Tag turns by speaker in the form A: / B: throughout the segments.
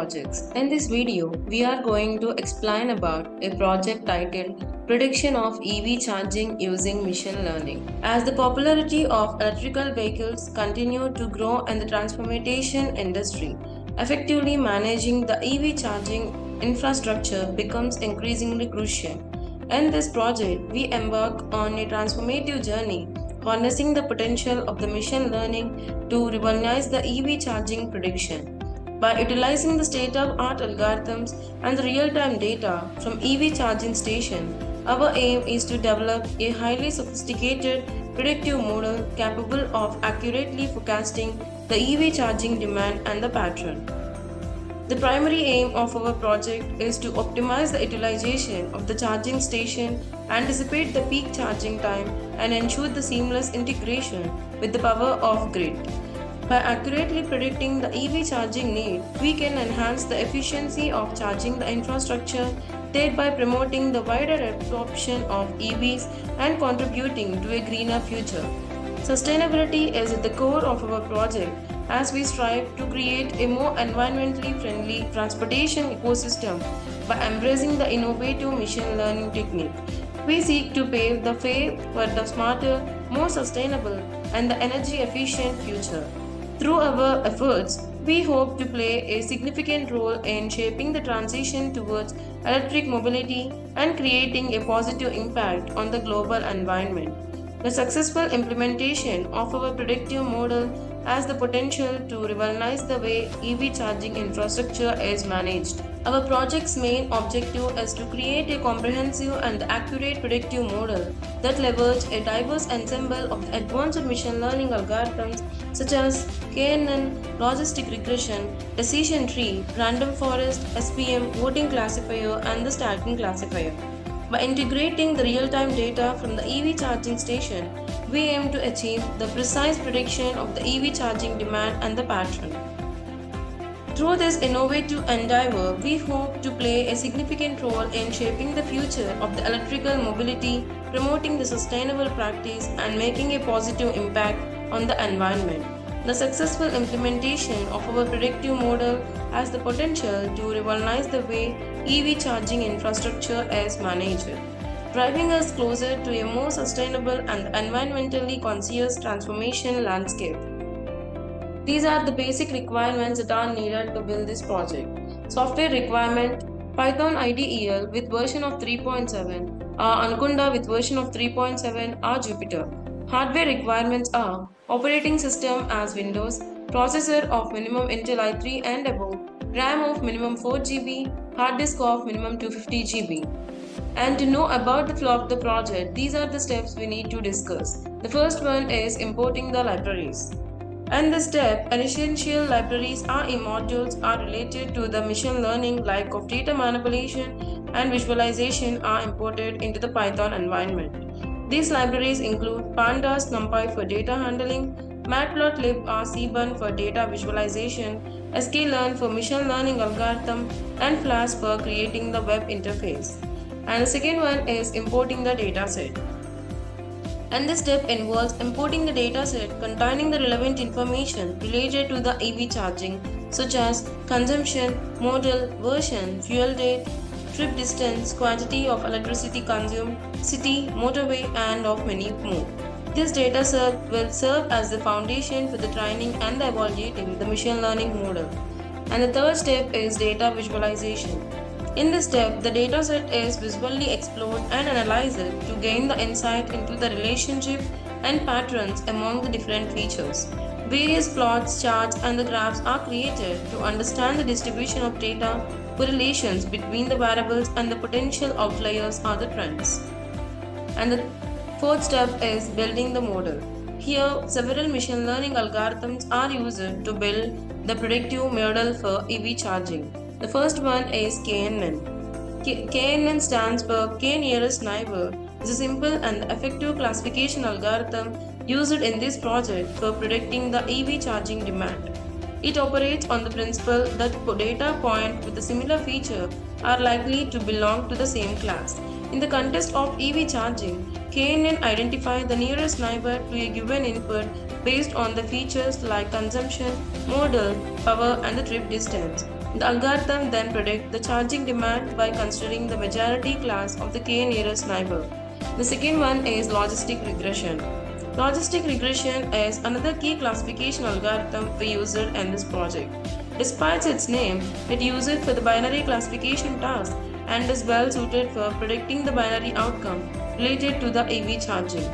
A: projects. In this video, we are going to explain about a project titled Prediction of EV Charging Using Machine Learning. As the popularity of electrical vehicles continue to grow in the transportation industry, effectively managing the EV charging infrastructure becomes increasingly crucial. In this project, we embark on a transformative journey harnessing the potential of the machine learning to revolutionize the EV charging prediction. By utilizing the state-of-art algorithms and the real-time data from EV charging station, our aim is to develop a highly sophisticated predictive model capable of accurately forecasting the EV charging demand and the pattern. The primary aim of our project is to optimize the utilization of the charging station, anticipate the peak charging time, and ensure the seamless integration with the power of grid. By accurately predicting the EV charging need, we can enhance the efficiency of charging the infrastructure, thereby promoting the wider adoption of EVs and contributing to a greener future. Sustainability is at the core of our project as we strive to create a more environmentally friendly transportation ecosystem by embracing the innovative machine learning technique. We seek to pave the way for the smarter, more sustainable, and the energy efficient future. Through our efforts, we hope to play a significant role in shaping the transition towards electric mobility and creating a positive impact on the global environment. The successful implementation of our predictive model has the potential to revolutionize the way EV charging infrastructure is managed. Our project's main objective is to create a comprehensive and accurate predictive model that leverages a diverse ensemble of advanced machine learning algorithms such as KNN, logistic regression, decision tree, random forest, SPM, voting classifier, and the stacking classifier. By integrating the real-time data from the EV charging station, we aim to achieve the precise prediction of the EV charging demand and the pattern. Through this innovative endeavor, we hope to play a significant role in shaping the future of the electrical mobility, promoting the sustainable practice, and making a positive impact on the environment. The successful implementation of our predictive model has the potential to revolutionize the way EV charging infrastructure is managed, driving us closer to a more sustainable and environmentally conscious transformation landscape. These are the basic requirements that are needed to build this project. Software requirement: Python IDEL with version of 3.7, Anaconda with version of 3.7, or Jupyter. Hardware requirements are operating system as Windows, processor of minimum Intel i3 and above, RAM of minimum 4 GB, hard disk of minimum 250 GB. And to know about the flow of the project, these are the steps we need to discuss. The first one is importing the libraries. In this step, essential libraries or modules are related to the machine learning like of data manipulation and visualization are imported into the Python environment. These libraries include Pandas NumPy for data handling, Matplotlib or Cbun for data visualization, sklearn for machine learning algorithm, and Flask for creating the web interface. And the second one is importing the dataset. And this step involves importing the dataset containing the relevant information related to the EV charging, such as consumption, model, version, fuel date, trip distance, quantity of electricity consumed, city, motorway, and of many more. This data set will serve as the foundation for the training and the evaluating the machine learning model. And the third step is data visualization. In this step, the dataset is visually explored and analyzed to gain the insight into the relationship and patterns among the different features. Various plots, charts, and the graphs are created to understand the distribution of data, correlations between the variables, and the potential outliers or the trends. And the fourth step is building the model. Here, several machine learning algorithms are used to build the predictive model for EV charging. The first one is KNN. KNN stands for K nearest neighbor. It's a simple and effective classification algorithm used in this project for predicting the EV charging demand. It operates on the principle that data points with a similar feature are likely to belong to the same class. In the context of EV charging, KNN identifies the nearest neighbor to a given input based on the features like consumption, model, power, and the trip distance. The algorithm then predicts the charging demand by considering the majority class of the k nearest neighbor. The second one is logistic regression. Logistic regression is another key classification algorithm we used in this project. Despite its name, it uses for the binary classification task and is well suited for predicting the binary outcome related to the EV charging,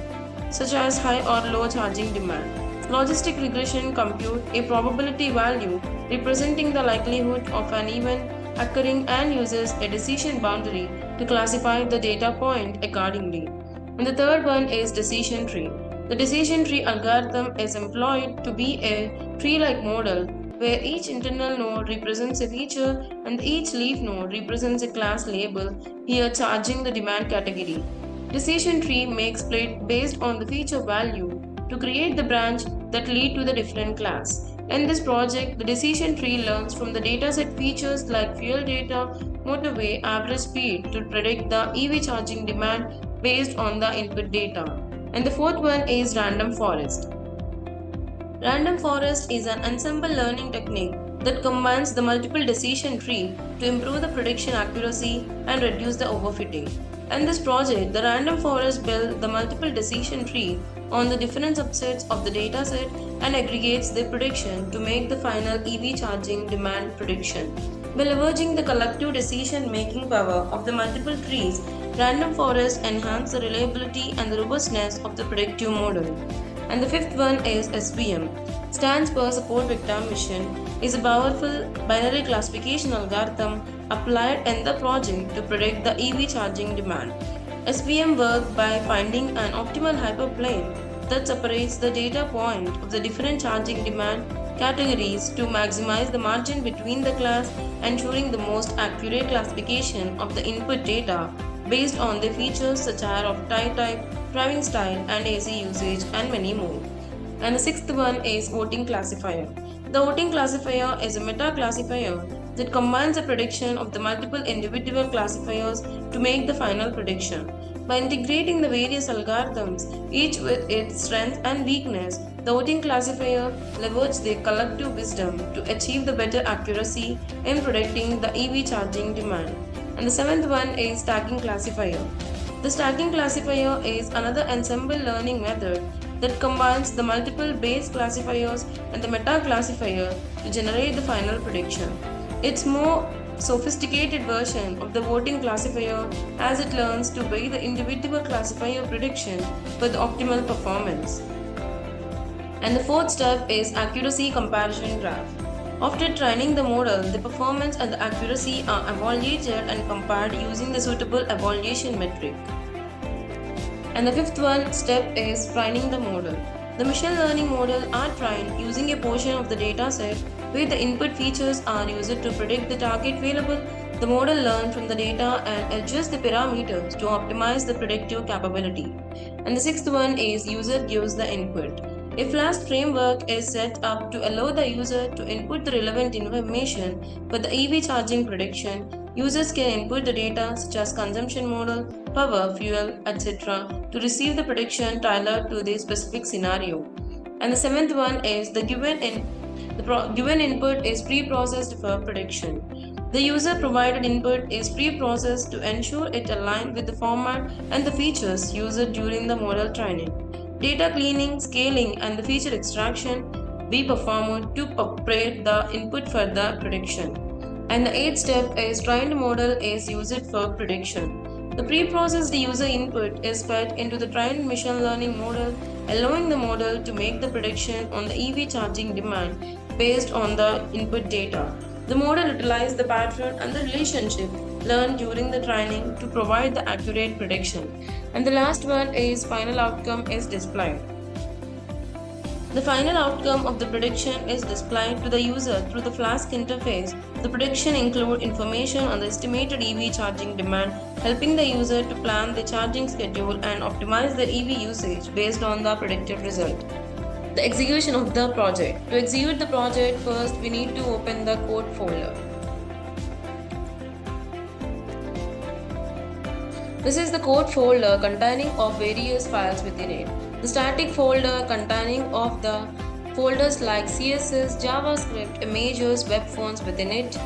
A: such as high or low charging demand. Logistic regression computes a probability value representing the likelihood of an event occurring and uses a decision boundary to classify the data point accordingly. And the third one is decision tree. The decision tree algorithm is employed to be a tree-like model where each internal node represents a feature and each leaf node represents a class label, here charging the demand category. Decision tree makes split based on the feature value to create the branch that lead to the different class. In this project, the decision tree learns from the dataset features like fuel data, motorway, average speed to predict the EV charging demand based on the input data. And the fourth one is random forest. Random forest is an ensemble learning technique that combines the multiple decision tree to improve the prediction accuracy and reduce the overfitting. In this project, the random forest builds the multiple decision tree on the different subsets of the dataset and aggregates the prediction to make the final EV charging demand prediction. By leveraging the collective decision-making power of the multiple trees, random forests enhance the reliability and the robustness of the predictive model. And the fifth one is SVM, stands for Support Vector Mission, is a powerful binary classification algorithm applied in the project to predict the EV charging demand. SVM works by finding an optimal hyperplane that separates the data point of the different charging demand categories to maximize the margin between the class, ensuring the most accurate classification of the input data based on the features such as of type, driving style, and AC usage, and many more. And the sixth one is voting classifier. The voting classifier is a meta classifier that combines the prediction of the multiple individual classifiers to make the final prediction. By integrating the various algorithms, each with its strength and weakness, the voting classifier leverages their collective wisdom to achieve the better accuracy in predicting the EV charging demand. And the seventh one is stacking classifier. The stacking classifier is another ensemble learning method that combines the multiple base classifiers and the meta classifier to generate the final prediction. It's more sophisticated version of the voting classifier as it learns to weigh the individual classifier prediction for the optimal performance. And the fourth step is accuracy comparison graph. After training the model, the performance and the accuracy are evaluated and compared using the suitable evaluation metric. And the fifth one step is training the model. The machine learning model are trained using a portion of the data set where the input features are used to predict the target variable. The model learns from the data and adjusts the parameters to optimize the predictive capability. And the sixth one is user gives the input. A Flask framework is set up to allow the user to input the relevant information for the EV charging prediction. Users can input the data such as consumption model, power, fuel, etc. to receive the prediction tailored to their specific scenario. And the seventh one is the given input is pre-processed for prediction. The user provided input is pre-processed to ensure it aligns with the format and the features used during the model training. Data cleaning, scaling, and the feature extraction be performed to prepare the input for the prediction. And the eighth step is trained model is used for prediction. The pre-processed user input is fed into the trained machine learning model, allowing the model to make the prediction on the EV charging demand based on the input data. The model utilizes the pattern and the relationship learned during the training to provide the accurate prediction. And the last one is final outcome is displayed. The final outcome of the prediction is displayed to the user through the Flask interface. The prediction includes information on the estimated EV charging demand, helping the user to plan the charging schedule and optimize the EV usage based on the predicted result. The execution of the project. To execute the project, first we need to open the code folder. This is the code folder containing of various files within it. The static folder containing of the folders like CSS, JavaScript, images, web fonts within it.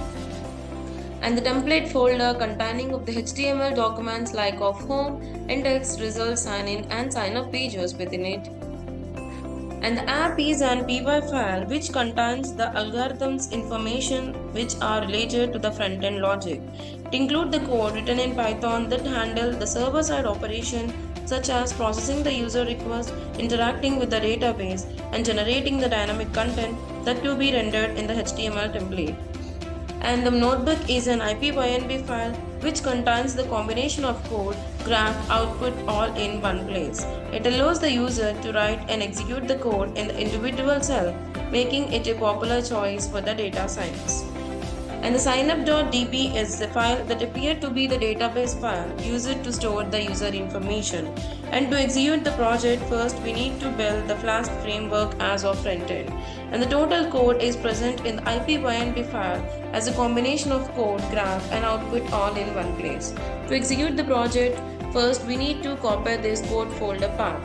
A: and the template folder containing of the HTML documents like of home, index, results, sign in and sign up pages within it. And the app is an py file which contains the algorithms information which are related to the front-end logic. It includes the code written in Python that handle the server-side operation such as processing the user request, interacting with the database, and generating the dynamic content that to be rendered in the HTML template. And the notebook is an IPYNB file which contains the combination of code, graph, output all in one place. It allows the user to write and execute the code in the individual cell, making it a popular choice for the data science. And the signup.db is the file that appeared to be the database file used to store the user information. And to execute the project, first we need to build the Flask framework as of frontend. And the total code is present in the IPYNB file as a combination of code, graph and output all in one place. To execute the project, first we need to copy this code folder path.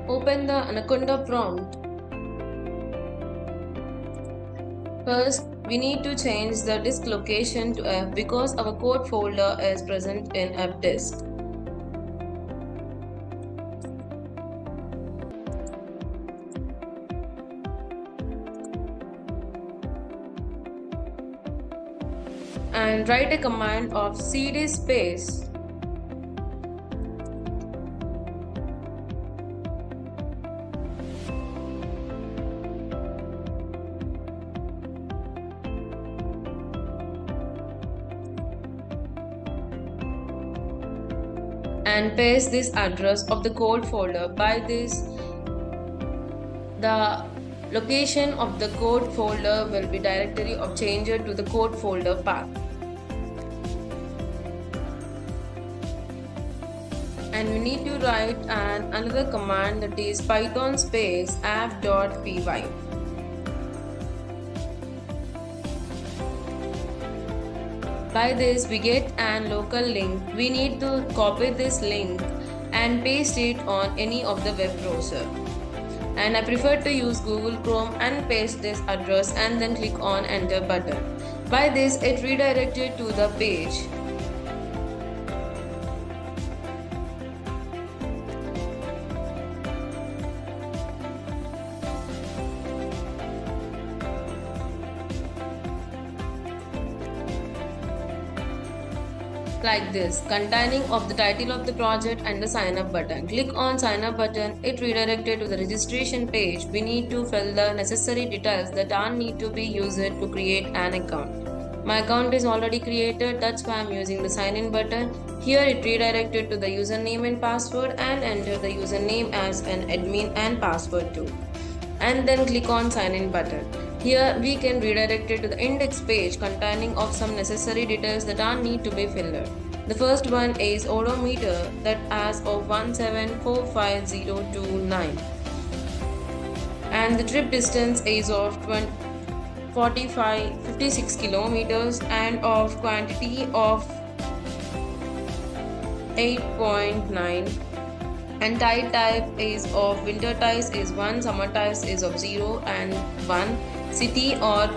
A: Open the Anaconda prompt. First, we need to change the disk location to F because our code folder is present in F disk. And write a command of cd space and paste this address of the code folder. By this, the location of the code folder will be directory of changer to the code folder path. And we need to write another command, that is python space app.py. By this we get an local link. We need to copy this link and paste it on any of the web browser. And I prefer to use Google Chrome and paste this address and then click on enter button. By this it redirected to the page. Like this, containing of the title of the project and the sign up button. Click on sign up button, it redirected to the registration page. We need to fill the necessary details that are need to be used to create an account. My account is already created, that's why I'm using the sign in button. Here it redirected to the username and password, and enter the username as an admin and password too. And then click on sign in button. Here we can redirect it to the index page containing of some necessary details that are need to be filled. The first one is odometer, that as of 1745029, and the trip distance is of 56 kilometers and of quantity of 8.9. And tire type is of winter tires is 1, summer tires is of 0 and 1, city or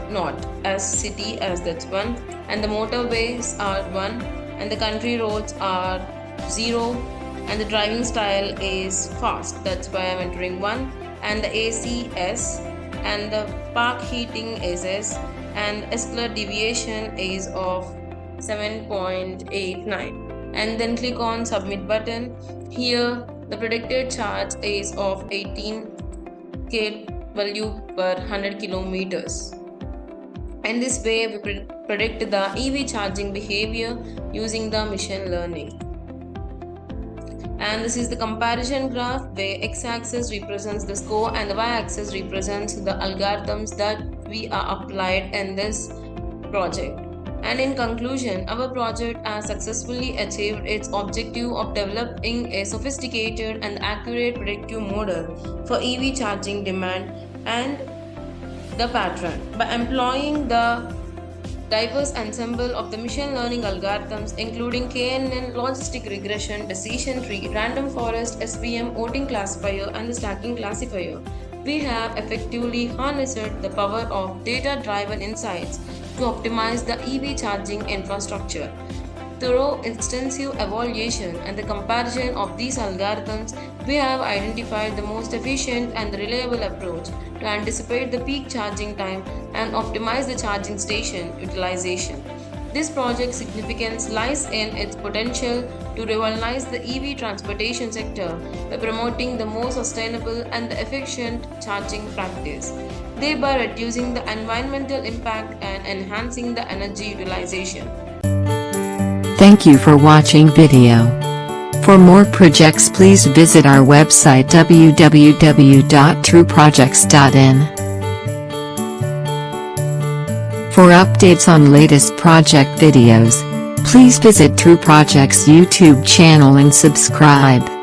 A: not as city as that's 1, and the motorways are 1, and the country roads are 0, and the driving style is fast, that's why I'm entering 1, and the AC S, and the park heating is S, and escalator deviation is of 7.89. And then click on submit button. Here the predicted charge is of 18 k value per 100 kilometers. And this way we predict the EV charging behavior using the machine learning. And this is the comparison graph where x-axis represents the score and the y-axis represents the algorithms that we are applied in this project. And in conclusion, our project has successfully achieved its objective of developing a sophisticated and accurate predictive model for EV charging demand and the pattern by employing the diverse ensemble of the machine learning algorithms including KNN, logistic regression, decision tree, random forest, SVM, voting classifier and the stacking classifier. we have effectively harnessed the power of data-driven insights to optimize the EV charging infrastructure. Through extensive evaluation and the comparison of these algorithms, we have identified the most efficient and reliable approach to anticipate the peak charging time and optimize the charging station utilization. This project's significance lies in its potential to revolutionize the EV transportation sector by promoting the more sustainable and efficient charging practice, thereby reducing the environmental impact and enhancing the energy utilization.
B: Thank you for watching video. For more projects please visit our website www.trueprojects.in. For updates on latest project videos, please visit True Projects YouTube channel and subscribe.